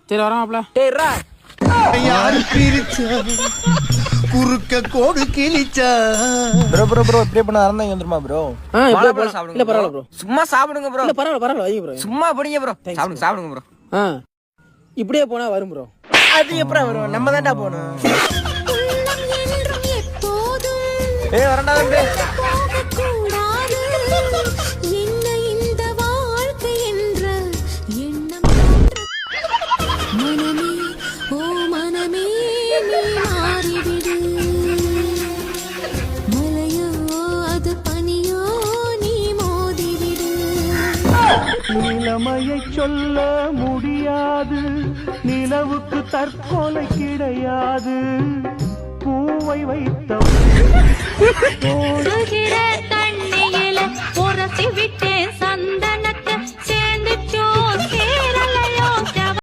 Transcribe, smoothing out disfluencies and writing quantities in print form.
சரி வரமாப்ல. டேய்ரா யாரு பிரிச்சா குறுக்க கோடு கிழிச்சா. ப்ரோ இப்படியே பண்ண அரந்தாங்க வந்துருமா ப்ரோ? வாழைப்பழம் சாப்பிடுங்க. இல்ல பரவாயில்ல ப்ரோ. சும்மா சாப்பிடுங்க ப்ரோ. இல்ல பரவாயில்ல வைங்க ப்ரோ. சும்மா படிங்க ப்ரோ. சாப்பிடுங்க ப்ரோ. இப்படியே போனா வரும் ப்ரோ. அது எப்படா வரும்? நம்ம தான்டா போகணும். வரண்டா தம்பி. நிலைமையை சொல்ல முடியாது, நிலவுக்கு தற்கொலை கிடையாது. பூவை வைத்த தண்ணியில உரசி விட்டேன்